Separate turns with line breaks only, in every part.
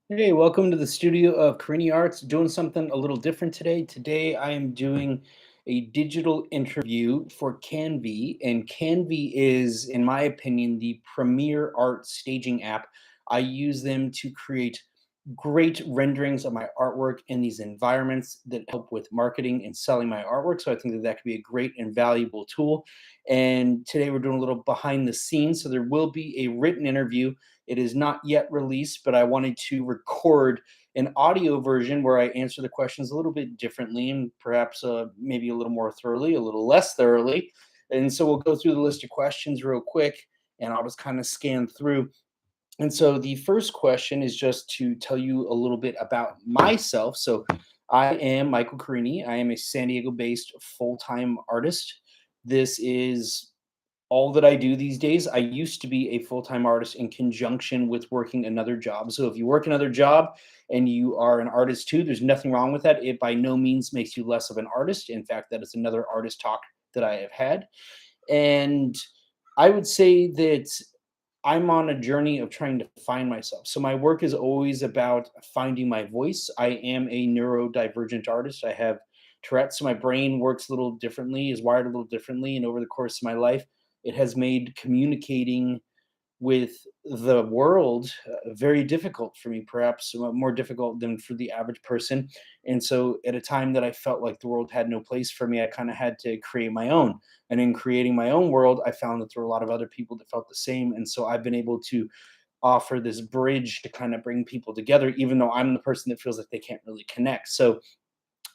Hey, welcome to the studio of Carini Arts. Doing something a little different today. Today, I am doing a digital interview for Canvy, and Canvy is, in my opinion, the premier art staging app. I use them to create great renderings of my artwork in these environments that help with marketing and selling my artwork. So I think that that could be a great and valuable tool. And today we're doing a little behind the scenes. So there will be a written interview. It is not yet released, but I wanted to record an audio version where I answer the questions a little bit differently and perhaps maybe a little more thoroughly, a little less thoroughly. And so we'll go through the list of questions real quick and I'll just kind of scan through. And so the first question is just to tell you a little bit about myself. So I am Michael Carini. I am a San Diego based full time artist. This is all that I do these days. I used to be a full time artist in conjunction with working another job. So if you work another job and you are an artist too, there's nothing wrong with that. It by no means makes you less of an artist. In fact, that is another artist talk that I have had. And I would say that I'm on a journey of trying to find myself. So my work is always about finding my voice. I am a neurodivergent artist. I have Tourette's, so my brain works a little differently, is wired a little differently, and over the course of my life, it has made communicating with the world very difficult for me, perhaps more difficult than for the average person. And so, at a time that I felt like the world had no place for me, I kind of had to create my own. And in creating my own world, I found that there were a lot of other people that felt the same. And so, I've been able to offer this bridge to kind of bring people together, even though I'm the person that feels like they can't really connect. So,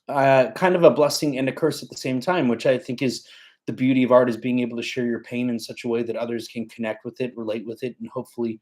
kind of a blessing and a curse at the same time, which I think is the beauty of art is being able to share your pain in such a way that others can connect with it, relate with it, and hopefully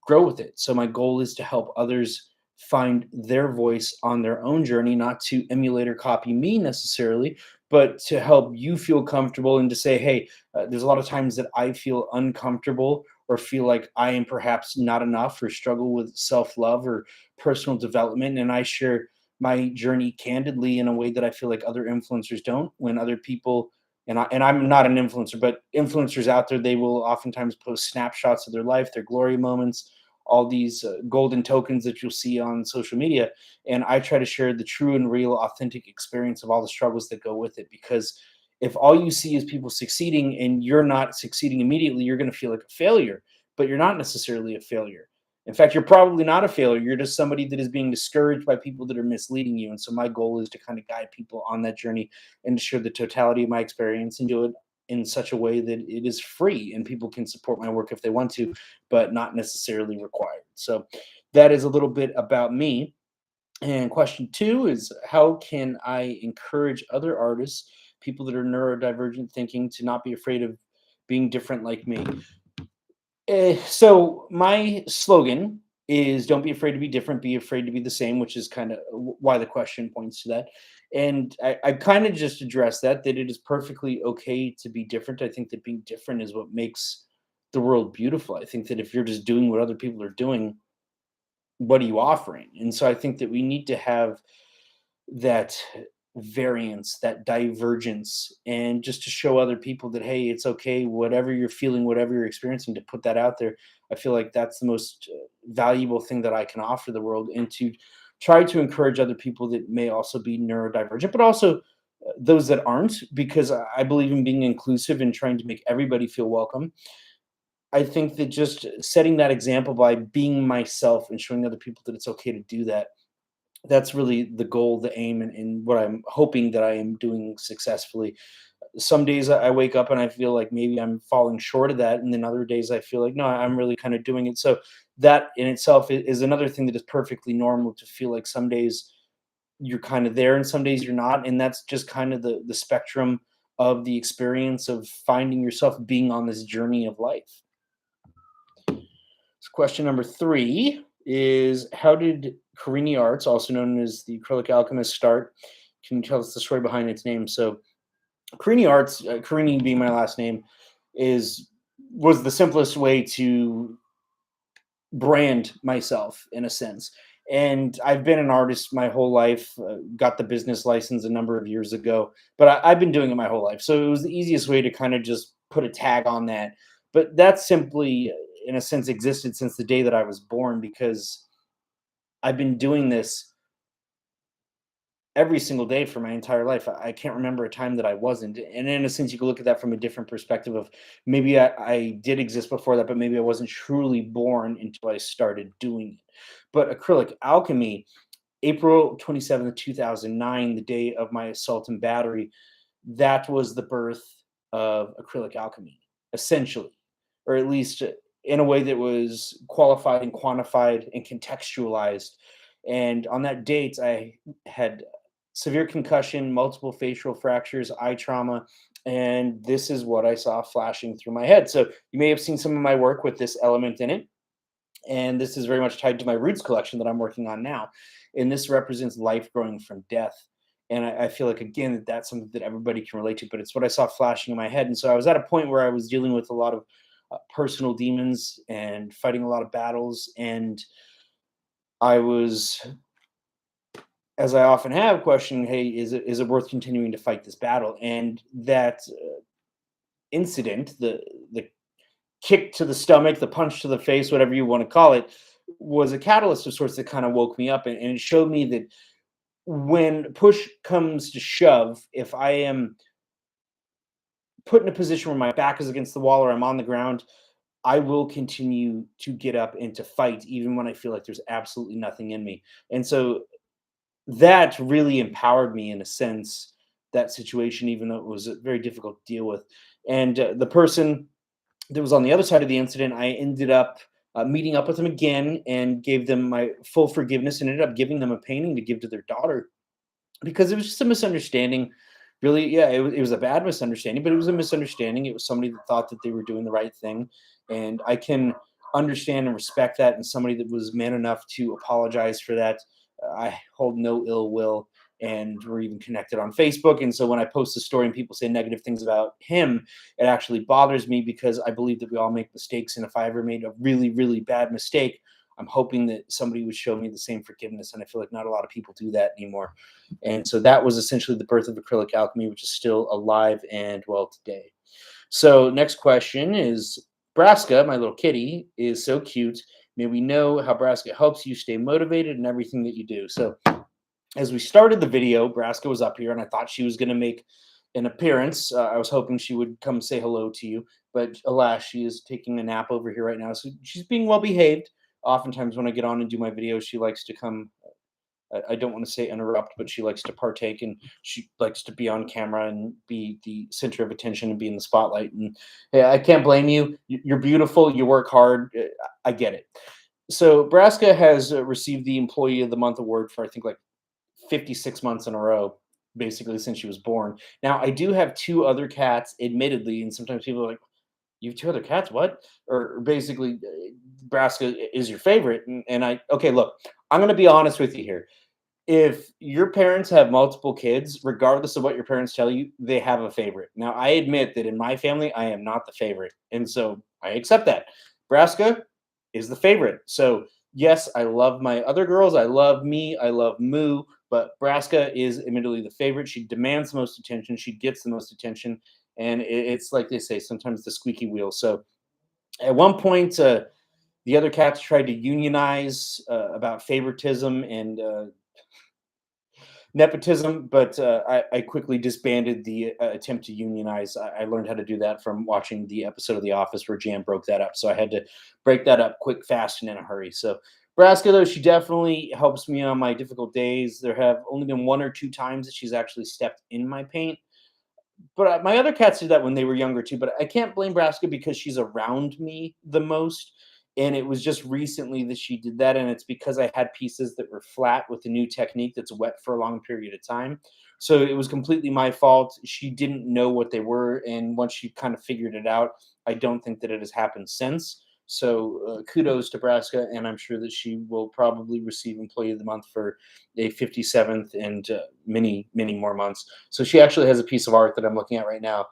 grow with it. So my goal is to help others find their voice on their own journey, not to emulate or copy me necessarily, but to help you feel comfortable and to say, hey, there's a lot of times that I feel uncomfortable or feel like I am perhaps not enough or struggle with self love or personal development. And I share my journey candidly in a way that I feel like other influencers don't. When other people I'm not an influencer, but influencers out there, they will oftentimes post snapshots of their life, their glory moments, all these golden tokens that you'll see on social media. And I try to share the true and real, authentic experience of all the struggles that go with it. Because if all you see is people succeeding and you're not succeeding immediately, you're going to feel like a failure, but you're not necessarily a failure. In fact, you're probably not a failure. You're just somebody that is being discouraged by people that are misleading you. And so my goal is to kind of guide people on that journey and share the totality of my experience and do it in such a way that it is free and people can support my work if they want to, but not necessarily required. So that is a little bit about me. And question two is how can I encourage other artists, people that are neurodivergent thinking, to not be afraid of being different like me? So my slogan is don't be afraid to be different, be afraid to be the same, which is kind of why the question points to that. And I kind of just addressed that it is perfectly okay to be different. I think that being different is what makes the world beautiful. I think that if you're just doing what other people are doing, what are you offering? And so I think that we need to have that variance, that divergence, and just to show other people that, hey, it's okay, whatever you're feeling, whatever you're experiencing, to put that out there. I feel like that's the most valuable thing that I can offer the world, and to try to encourage other people that may also be neurodivergent, but also those that aren't, because I believe in being inclusive and trying to make everybody feel welcome. I think that just setting that example by being myself and showing other people that it's okay to do that, that's really the goal, the aim, and what I'm hoping that I am doing successfully. Some days I wake up and I feel like maybe I'm falling short of that, and then other days I feel like no, I'm really kind of doing it. So that in itself is another thing that is perfectly normal, to feel like some days you're kind of there and some days you're not, and that's just kind of the spectrum of the experience of finding yourself being on this journey of life. So question number three is how did Carini Arts, also known as the Acrylic Alchemist, start? Can you tell us the story behind its name? So Carini Arts, Carini being my last name, is was the simplest way to brand myself in a sense. And I've been an artist my whole life. Got the business license a number of years ago, but I've been doing it my whole life. So it was the easiest way to kind of just put a tag on that. But that simply, in a sense, existed since the day that I was born, because I've been doing this every single day for my entire life. I can't remember a time that I wasn't. And in a sense, you can look at that from a different perspective of maybe I did exist before that, but maybe I wasn't truly born until I started doing it. But acrylic alchemy, April 27th, 2009, the day of my assault and battery, that was the birth of acrylic alchemy, essentially, or at least in a way that was qualified and quantified and contextualized. And on that date, I had severe concussion, multiple facial fractures, eye trauma, and this is what I saw flashing through my head. So you may have seen some of my work with this element in it, and this is very much tied to my roots collection that I'm working on now. And this represents life growing from death. And I feel like, again, that that's something that everybody can relate to, but it's what I saw flashing in my head. And so I was at a point where I was dealing with a lot of personal demons and fighting a lot of battles. And I was, as I often have, questioning, hey, is it worth continuing to fight this battle? And that incident, the kick to the stomach, the punch to the face, whatever you want to call it, was a catalyst of sorts that kind of woke me up, and it showed me that when push comes to shove, if I am put in a position where my back is against the wall or I'm on the ground, I will continue to get up and to fight, even when I feel like there's absolutely nothing in me. And so that really empowered me in a sense, that situation, even though it was very difficult to deal with. And the person that was on the other side of the incident, I ended up meeting up with them again and gave them my full forgiveness and ended up giving them a painting to give to their daughter because it was just a misunderstanding. Really, yeah, it was a bad misunderstanding, but it was a misunderstanding. It was somebody that thought that they were doing the right thing. And I can understand and respect that. And somebody that was man enough to apologize for that. I hold no ill will. And we're even connected on Facebook. And so when I post a story and people say negative things about him, it actually bothers me because I believe that we all make mistakes. And if I ever made a really, really bad mistake, I'm hoping that somebody would show me the same forgiveness. And I feel like not a lot of people do that anymore. And so that was essentially the birth of acrylic alchemy, which is still alive and well today. So next question is, Braska, my little kitty, is so cute. May we know how Braska helps you stay motivated in everything that you do? So as we started the video, Braska was up here, and I thought she was going to make an appearance. I was hoping she would come say hello to you, but alas, she is taking a nap over here right now. So she's being well behaved. Oftentimes, when I get on and do my videos, she likes to come. I don't want to say interrupt, but she likes to partake and she likes to be on camera and be the center of attention and be in the spotlight. And yeah, I can't blame you. You're beautiful. You work hard. I get it. So Braska has received the Employee of the Month award for I think like 56 months in a row, basically since she was born. Now, I do have two other cats, admittedly, and sometimes people are like, you have two other cats? What? Or basically, Braska is your favorite. And okay, look, I'm going to be honest with you here. If your parents have multiple kids, regardless of what your parents tell you, they have a favorite. Now, I admit that in my family, I am not the favorite. And so I accept that. Braska is the favorite. So, yes, I love my other girls. I love me. I love Moo. But Braska is admittedly the favorite. She demands the most attention. She gets the most attention. And it's like they say, sometimes the squeaky wheel. So, at one point, the other cats tried to unionize about favoritism and nepotism, but I quickly disbanded the attempt to unionize. I learned how to do that from watching the episode of The Office where Jan broke that up. So I had to break that up quick, fast, and in a hurry. So Braska, though, she definitely helps me on my difficult days. There have only been one or two times that she's actually stepped in my paint. But my other cats did that when they were younger too. But I can't blame Braska because she's around me the most. And it was just recently that she did that. And it's because I had pieces that were flat with a new technique that's wet for a long period of time. So it was completely my fault. She didn't know what they were. And once she kind of figured it out, I don't think that it has happened since. So kudos to Braska. And I'm sure that she will probably receive Employee of the Month for a 57th and many, many more months. So she actually has a piece of art that I'm looking at right now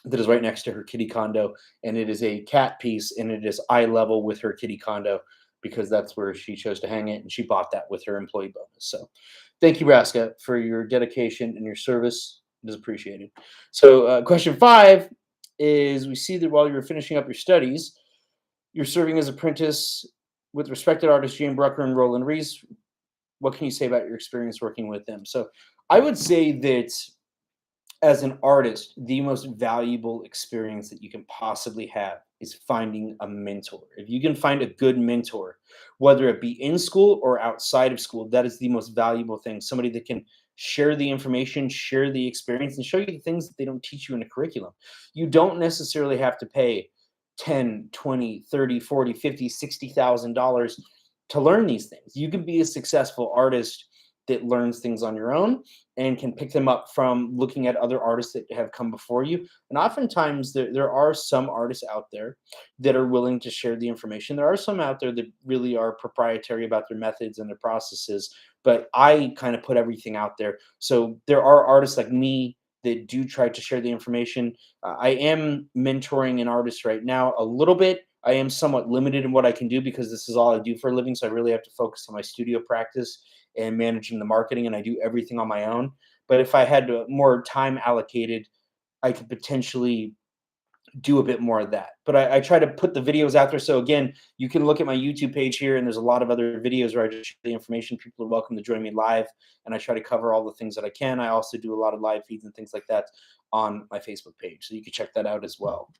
that is right next to her kitty condo, and it is a cat piece, and it is eye level with her kitty condo because that's where she chose to hang it, and she bought that with her employee bonus. So, thank you, Braska, for your dedication and your service. It is appreciated. So, question 5 is: we see that while you were finishing up your studies, you're serving as apprentice with respected artists Jane Brecker and Roland Reese, what can you say about your experience working with them? So I would say that as an artist, the most valuable experience that you can possibly have is finding a mentor. If you can find a good mentor, whether it be in school or outside of school, that is the most valuable thing. Somebody that can share the information, share the experience, and show you the things that they don't teach you in a curriculum. You don't necessarily have to pay 10, 20, 30, 40, 50, $60,000 to learn these things. You can be a successful artist that learns things on your own and can pick them up from looking at other artists that have come before you. And oftentimes there are some artists out there that are willing to share the information. There are some out there that really are proprietary about their methods and their processes, but I kind of put everything out there. So there are artists like me that do try to share the information. I am mentoring an artist right now a little bit. I am somewhat limited in what I can do because this is all I do for a living. So I really have to focus on my studio practice and managing the marketing, and I do everything on my own. But if I had more time allocated, I could potentially do a bit more of that. But I try to put the videos out there. So again, you can look at my YouTube page here, and there's a lot of other videos where I just share the information. People are welcome to join me live, and I try to cover all the things that I can. I also do a lot of live feeds and things like that on my Facebook page, so you can check that out as well.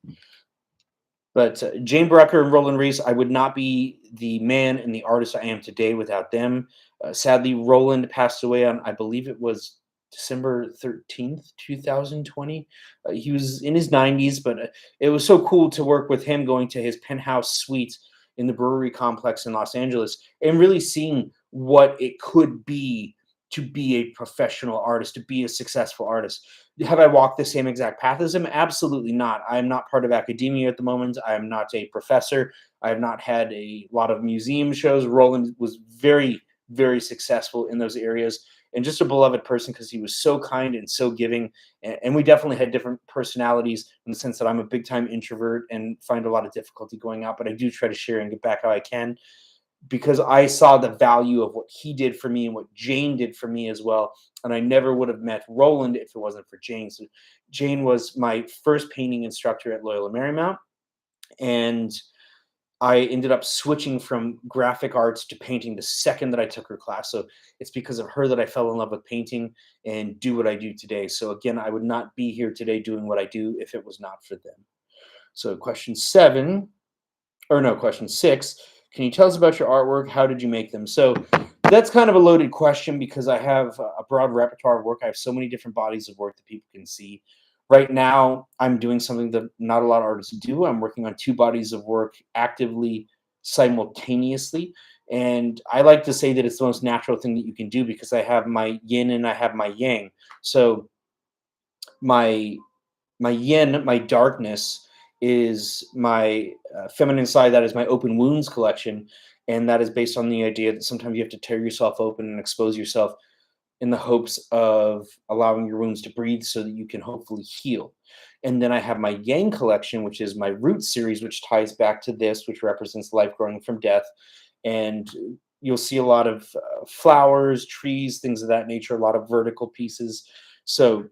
But Jane Brecker and Roland Reese, I would not be the man and the artist I am today without them. Sadly, Roland passed away on, I believe it was December 13th, 2020. He was in his 90s, but it was so cool to work with him going to his penthouse suite in the brewery complex in Los Angeles and really seeing what it could be to be a professional artist, to be a successful artist. Have I walked the same exact path as him? Absolutely not. I am not part of academia at the moment. I am not a professor. I have not had a lot of museum shows. Roland was very, very successful in those areas and just a beloved person because he was so kind and so giving. And we definitely had different personalities in the sense that I'm a big time introvert and find a lot of difficulty going out, but I do try to share and get back how I can because I saw the value of what he did for me and what Jane did for me as well. And I never would have met Roland if it wasn't for Jane. So Jane was my first painting instructor at Loyola Marymount. And I ended up switching from graphic arts to painting the second that I took her class. So it's because of her that I fell in love with painting and do what I do today. So again, I would not be here today doing what I do if it was not for them. So question 6. Can you tell us about your artwork? How did you make them? So that's kind of a loaded question because I have a broad repertoire of work. I have so many different bodies of work that people can see. Right now, I'm doing something that not a lot of artists do. I'm working on two bodies of work actively, simultaneously. And I like to say that it's the most natural thing that you can do because I have my yin and I have my yang. So my yin, my darkness, is my feminine side. That is my open wounds collection, and that is based on the idea that sometimes you have to tear yourself open and expose yourself in the hopes of allowing your wounds to breathe so that you can hopefully heal. And then I have my yang collection, which is my root series, which ties back to this, which represents life growing from death. And you'll see a lot of flowers, trees, things of that nature, a lot of vertical pieces. So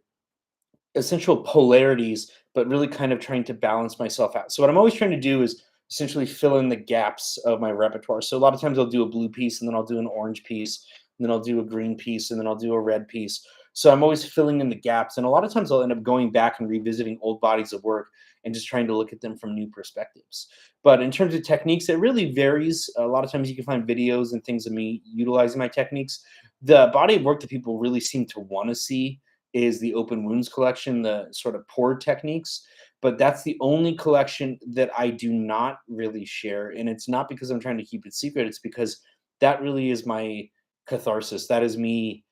essential polarities, but really kind of trying to balance myself out. So what I'm always trying to do is essentially fill in the gaps of my repertoire. So a lot of times I'll do a blue piece and then I'll do an orange piece, and then I'll do a green piece, and then I'll do a red piece. So I'm always filling in the gaps. And a lot of times I'll end up going back and revisiting old bodies of work and just trying to look at them from new perspectives. But in terms of techniques, it really varies. A lot of times you can find videos and things of me utilizing my techniques. The body of work that people really seem to want to see is the open wounds collection, the sort of pour techniques. But that's the only collection that I do not really share. And it's not because I'm trying to keep it secret, it's because that really is my catharsis. That is me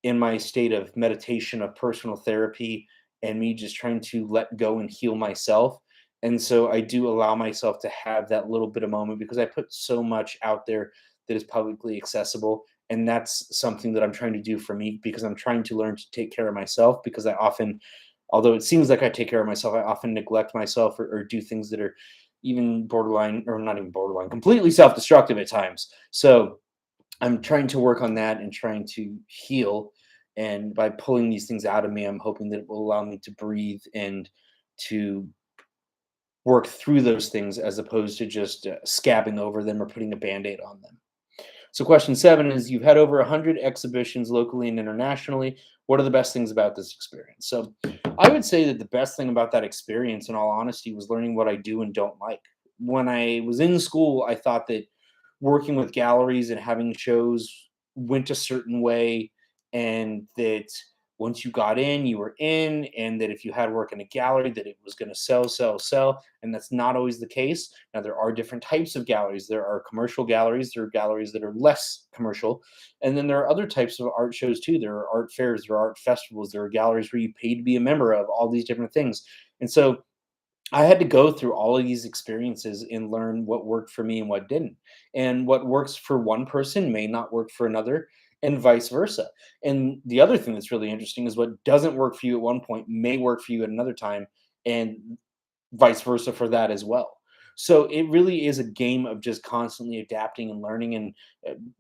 in my state of meditation, of personal therapy, and me just trying to let go and heal myself. And so I do allow myself to have that little bit of moment because I put so much out there that is publicly accessible. And that's something that I'm trying to do for me because I'm trying to learn to take care of myself because I often, although it seems like I take care of myself, I often neglect myself or do things that are even borderline, or not even borderline, completely self destructive at times. So I'm trying to work on that and trying to heal. And by pulling these things out of me, I'm hoping that it will allow me to breathe and to work through those things as opposed to just scabbing over them or putting a band-aid on them. So question 7 is, you've had over 100 exhibitions locally and internationally. What are the best things about this experience? So I would say that the best thing about that experience, in all honesty, was learning what I do and don't like. When I was in school, I thought that working with galleries and having shows went a certain way, and that once you got in, you were in, and that if you had work in a gallery, that it was going to sell, sell, sell. And that's not always the case. Now, there are different types of galleries. There are commercial galleries, there are galleries that are less commercial. And then there are other types of art shows too. There are art fairs, there are art festivals, there are galleries where you pay to be a member of, all these different things. And so I had to go through all of these experiences and learn what worked for me and what didn't. And what works for one person may not work for another, and vice versa. And the other thing that's really interesting is what doesn't work for you at one point may work for you at another time, and vice versa for that as well. So it really is a game of just constantly adapting and learning. And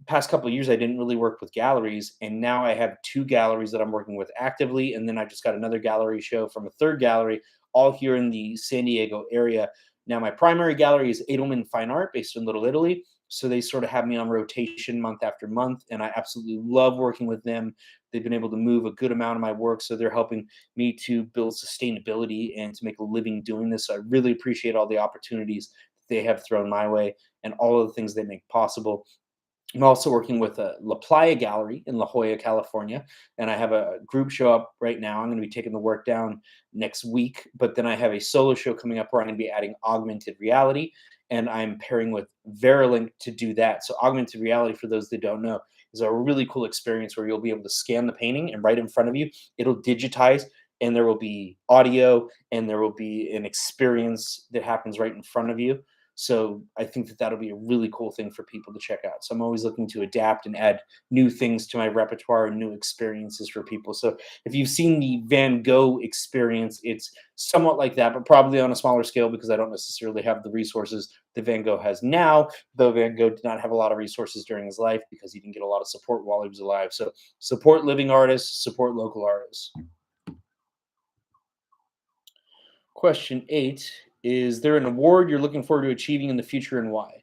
past couple of years, I didn't really work with galleries, and now I have two galleries that I'm working with actively, and then I just got another gallery show from a third gallery, all here in the San Diego area. Now, my primary gallery is Edelman Fine Art, based in Little Italy. So they sort of have me on rotation month after month, and I absolutely love working with them. They've been able to move a good amount of my work, so they're helping me to build sustainability and to make a living doing this. So I really appreciate all the opportunities they have thrown my way and all of the things they make possible. I'm also working with a La Playa Gallery in La Jolla, California, and I have a group show up right now. I'm going to be taking the work down next week, but then I have a solo show coming up where I'm going to be adding augmented reality, and I'm pairing with Verilink to do that. So augmented reality, for those that don't know, is a really cool experience where you'll be able to scan the painting, and right in front of you, it'll digitize, and there will be audio, and there will be an experience that happens right in front of you. So I think that that'll be a really cool thing for people to check out. So I'm always looking to adapt and add new things to my repertoire and new experiences for people. So if you've seen the Van Gogh experience, it's somewhat like that, but probably on a smaller scale, because I don't necessarily have the resources that Van Gogh has now, though Van Gogh did not have a lot of resources during his life because he didn't get a lot of support while he was alive. So support living artists, support local artists. Question 8, is there an award you're looking forward to achieving in the future, and why?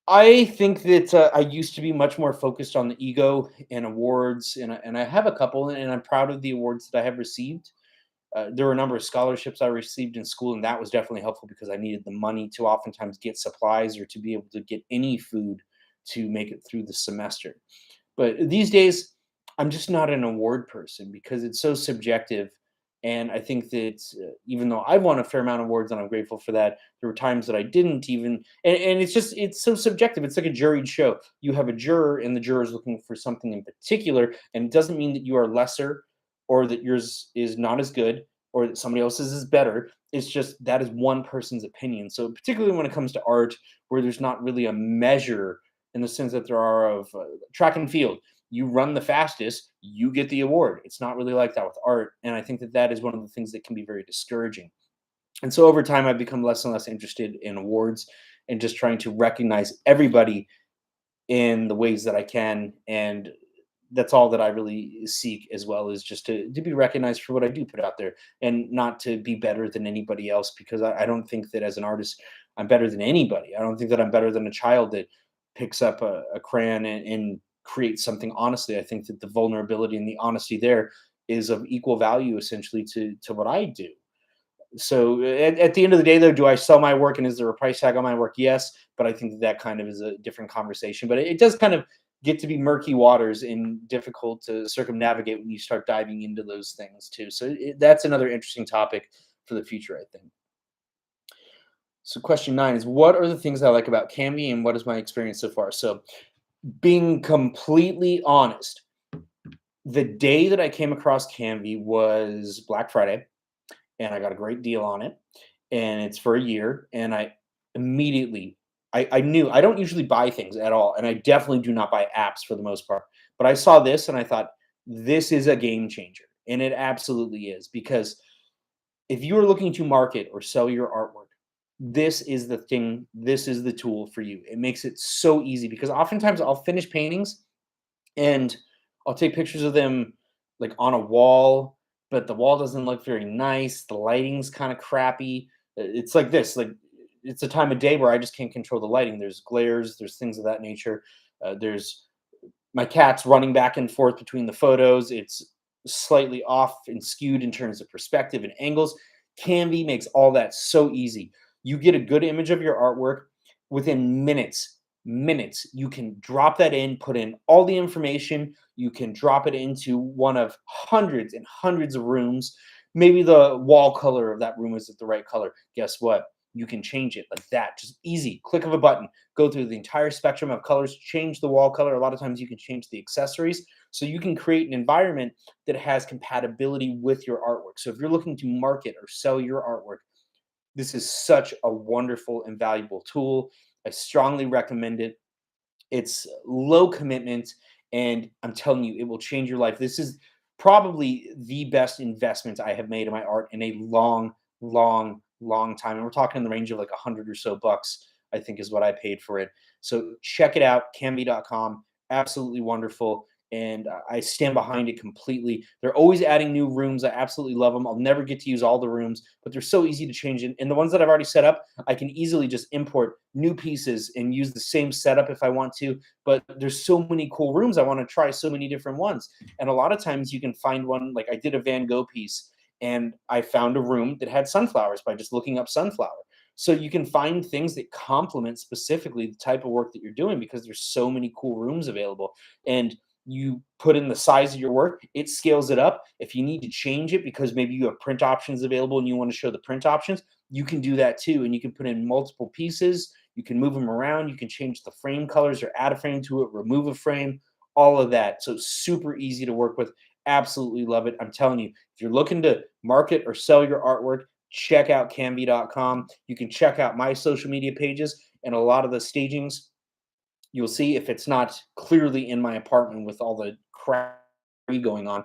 I think that I used to be much more focused on the ego and awards, and I have a couple, and I'm proud of the awards that I have received. There were a number of scholarships I received in school, and that was definitely helpful because I needed the money to oftentimes get supplies or to be able to get any food to make it through the semester. But these days, I'm just not an award person because it's so subjective. And I think that even though I've won a fair amount of awards and I'm grateful for that, there were times that I didn't even. And it's so subjective. It's like a juried show. You have a juror, and the juror is looking for something in particular. And it doesn't mean that you are lesser or that yours is not as good or that somebody else's is better. It's just that is one person's opinion. So, particularly when it comes to art, where there's not really a measure in the sense that there are of track and field, you run the fastest, you get the award. It's not really like that with art. And I think that that is one of the things that can be very discouraging. And so over time, I've become less and less interested in awards and just trying to recognize everybody in the ways that I can. And that's all that I really seek, as well, is just to be recognized for what I do put out there, and not to be better than anybody else, because I don't think that as an artist I'm better than anybody. I don't think that I'm better than a child that picks up a crayon and creates something honestly. I think that the vulnerability and the honesty there is of equal value essentially to what I do. So at the end of the day, though, do I sell my work and is there a price tag on my work? Yes, but I think that that kind of is a different conversation. But it does kind of get to be murky waters and difficult to circumnavigate when you start diving into those things too. So that's another interesting topic for the future, I think. So question 9 is, what are the things I like about Canvy and what is my experience so far? So being completely honest, the day that I came across Canvy was Black Friday, and I got a great deal on it, and it's for a year. And I immediately, I knew I don't usually buy things at all, and I definitely do not buy apps for the most part. But I saw this and I thought, this is a game changer, and it absolutely is, because if you are looking to market or sell your artwork, this is the thing. This is the tool for you. It makes it so easy, because oftentimes I'll finish paintings and I'll take pictures of them like on a wall, but the wall doesn't look very nice. The lighting's kind of crappy. It's like this, like it's a time of day where I just can't control the lighting. There's glares, there's things of that nature. There's my cat's running back and forth between the photos. It's slightly off and skewed in terms of perspective and angles. Canvy makes all that so easy. You get a good image of your artwork within minutes. Minutes. You can drop that in, put in all the information. You can drop it into one of hundreds and hundreds of rooms. Maybe the wall color of that room isn't the right color. Guess what? You can change it like that. Just easy. Click of a button, go through the entire spectrum of colors, change the wall color. A lot of times you can change the accessories. So you can create an environment that has compatibility with your artwork. So if you're looking to market or sell your artwork, this is such a wonderful and valuable tool. I strongly recommend it. It's low commitment, and I'm telling you, it will change your life. This is probably the best investment I have made in my art in a long, long, long time. And we're talking in the range of like 100 or so bucks, I think is what I paid for it. So check it out, canvy.com. Absolutely wonderful. And I stand behind it completely. They're always adding new rooms. I absolutely love them. I'll never get to use all the rooms, but they're so easy to change. And the ones that I've already set up, I can easily just import new pieces and use the same setup if I want to. But there's so many cool rooms. I want to try so many different ones. And a lot of times you can find one, like I did a Van Gogh piece and I found a room that had sunflowers by just looking up sunflower. So you can find things that complement specifically the type of work that you're doing because there's so many cool rooms available. And you put in the size of your work, it scales it up. If you need to change it because maybe you have print options available and you want to show the print options, you can do that too. And you can put in multiple pieces. You can move them around. You can change the frame colors or add a frame to it, remove a frame, all of that. So it's super easy to work with. Absolutely love it. I'm telling you, if you're looking to market or sell your artwork, check out canvy.com. You can check out my social media pages and a lot of the stagings you'll see if it's not clearly in my apartment with all the crap going on.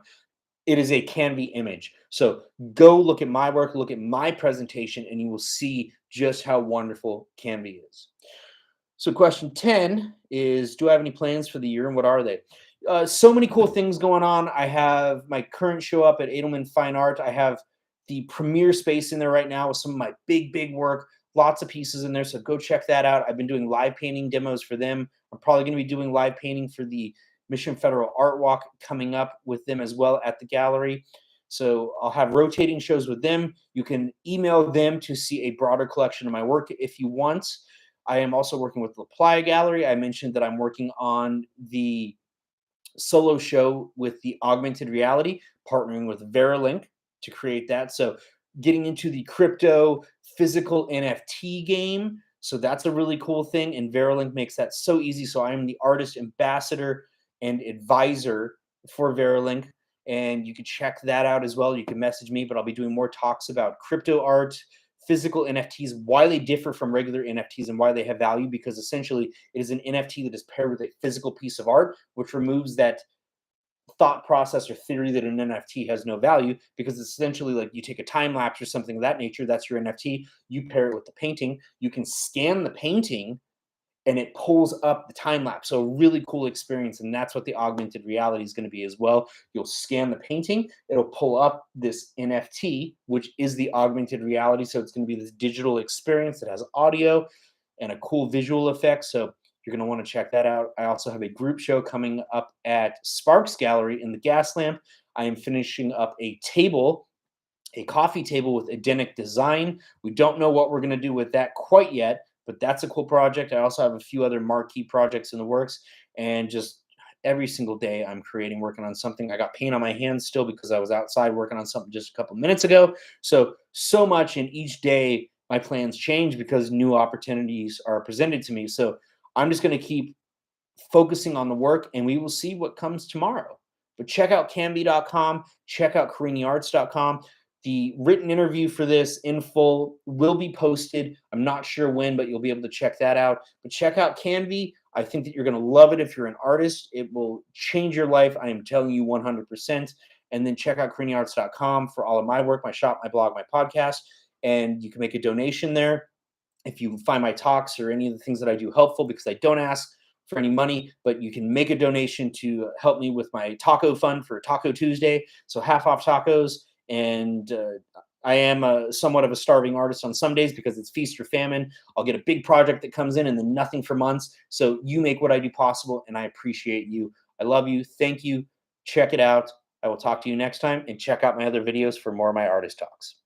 It is a Canvy image. So go look at my work, look at my presentation, and you will see just how wonderful Canvy is. So question 10 is, do I have any plans for the year and what are they? So many cool things going on. I have my current show up at Edelman Fine Art. I have the premiere space in there right now with some of my big work, lots of pieces in there. So go check that out. I've been doing live painting demos for them. I'm probably going to be doing live painting for the Mission Federal Art Walk coming up with them as well at the gallery. So I'll have rotating shows with them. You can email them to see a broader collection of my work if you want. I am also working with La Playa Gallery. I mentioned that I'm working on the solo show with the augmented reality, partnering with Veralink to create that. So getting into the crypto physical NFT game. So that's a really cool thing. And Veralink makes that so easy. So I'm the artist ambassador and advisor for Veralink. And you can check that out as well. You can message me, but I'll be doing more talks about crypto art, physical NFTs, why they differ from regular NFTs and why they have value, because essentially it is an NFT that is paired with a physical piece of art, which removes that thought process or theory that an NFT has no value, because it's essentially like you take a time lapse or something of that nature, that's your NFT, you pair it with the painting, you can scan the painting and it pulls up the time lapse. So a really cool experience. And that's what the augmented reality is going to be as well. You'll scan the painting, it'll pull up this NFT, which is the augmented reality. So it's going to be this digital experience that has audio and a cool visual effect. So you're going to want to check that out. I also have a group show coming up at Sparks Gallery in the Gas Lamp. I am finishing up a table, a coffee table with Edenic design. We don't know what we're going to do with that quite yet, but that's a cool project. I also have a few other marquee projects in the works, and just every single day I'm creating, working on something. I got paint on my hands still because I was outside working on something just a couple minutes ago. So much, and each day my plans change because new opportunities are presented to me. So I'm just going to keep focusing on the work, and we will see what comes tomorrow. But check out canvy.com, check out cariniarts.com. The written interview for this in full will be posted. I'm not sure when, but you'll be able to check that out. But check out Canvy. I think that you're going to love it if you're an artist. It will change your life. I am telling you 100%. And then check out cariniarts.com for all of my work, my shop, my blog, my podcast. And you can make a donation there if you find my talks or any of the things that I do helpful, because I don't ask for any money, but you can make a donation to help me with my taco fund for Taco Tuesday. So half off tacos. And I am somewhat of a starving artist on some days because it's feast or famine. I'll get a big project that comes in and then nothing for months. So you make what I do possible, and I appreciate you. I love you. Thank you. Check it out. I will talk to you next time, and check out my other videos for more of my artist talks.